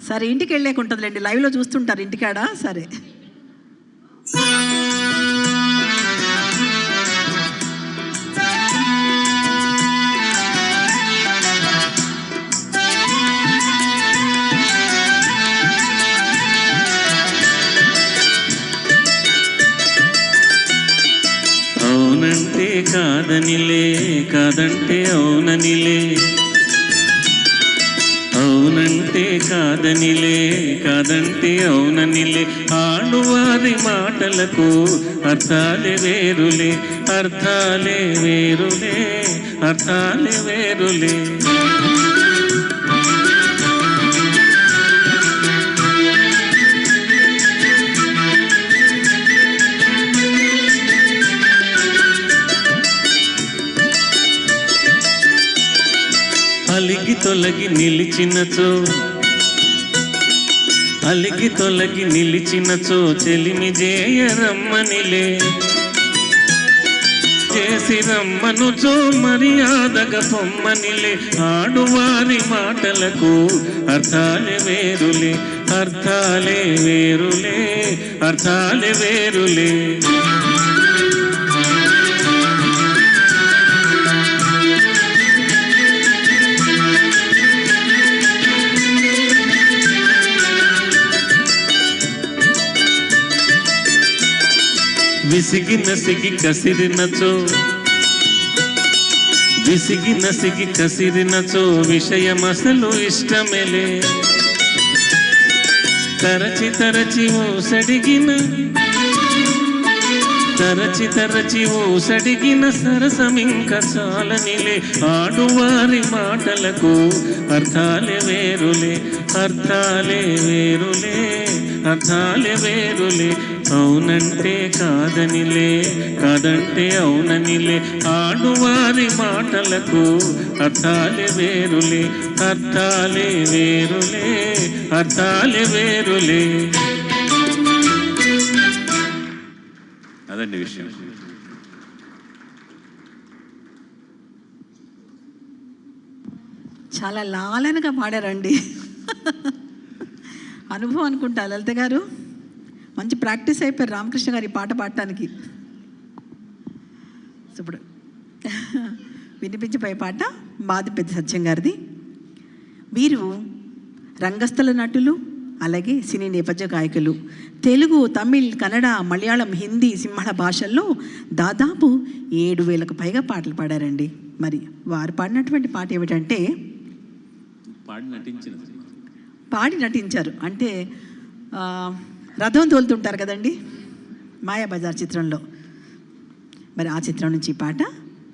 సరే ఇంటికి వెళ్ళాక ఉంటుందిలేండి, లైవ్లో చూస్తుంటారు ఇంటికాడ. సరే అవునంటే కాదనిలే, కాదంటే అవుననిలే. అవునంటే కాదనిలే, కాదంటే అవుననిలే. ఆడువారి మాటలకు అర్థాలే వేరులే, అర్థాలే వేరులే, అర్థాలే వేరులే. అలిగి తొలగి నిలిచినచో, అలిగి తొలగి నిలిచినచో చెలిమి జేయ రమ్మనిలే. చేసి రమ్మనుచో మర్యాదగా పొమ్మనిలే. ఆడువారి మాటలకు అర్థాలే వేరులే, అర్థాలే వేరులే, అర్థాలే వేరులే. విసిగి నసిగి కసిరినచో, విసిగి నసిగి కసిరినచో విషయమసలు ఇష్టమేలే. తరచి తరచి ఊసడిగిన, తరచి తరచి ఊసడిగిన సరసమింక చాలనిలే. ఆడువారి మాటలకు అర్థాలే వేరులే, అర్థాలే వేరులే, అర్థాలే వేరులే. అవునంటే కాదనిలే, కాదంటే అవుననిలే. ఆడువారి మాటలకు అర్థాలే వేరులే, అర్థాలే వేరులే, అర్థాలే వేరులే. అదండి విషయం. చాలా లాలనగా పాడారండి. అనుభవం అనుకుంటా లలిత గారు, మంచి ప్రాక్టీస్ అయిపోయారు రామకృష్ణ గారి పాట పాడటానికి. ఇప్పుడు వినిపించిపోయే పాట బాదిపెద్ది సత్యం గారిది. వీరు రంగస్థల నటులు, అలాగే సినీ నేపథ్య గాయకులు. తెలుగు, తమిళ్, కన్నడ, మలయాళం, హిందీ, సింహళ భాషల్లో దాదాపు 7,000కు పైగా పాటలు పాడారండి. మరి వారు పాడినటువంటి పాట ఏమిటంటే, పాడి నటించారు అంటే రథం తోలుతుంటారు కదండి మాయాబజార్ చిత్రంలో. మరి ఆ చిత్రం నుంచి ఈ పాట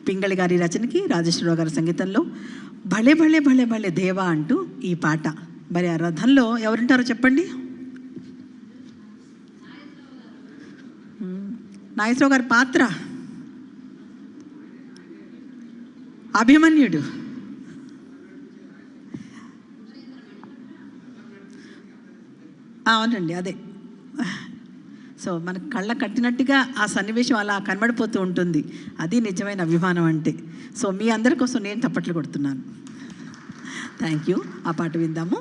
పింగళి గారి రచనకి రాజేశ్వరరావు గారి సంగీతంలో భలే భలే భలే భలే దేవా అంటూ ఈ పాట. మరి ఆ రథంలో ఎవరుంటారో చెప్పండి. నాగేశ్వరరావు గారి పాత్ర అభిమన్యుడు. అవునండి, అదే. సో మనకు కళ్ళ కట్టినట్టుగా ఆ సన్నివేశం అలా కనబడిపోతూ ఉంటుంది. అది నిజమైన అభిమానం అంటే. సో మీ అందరి కోసం నేను తప్పట్లు కొడుతున్నాను. Thank you. ఆ పాట విందాము.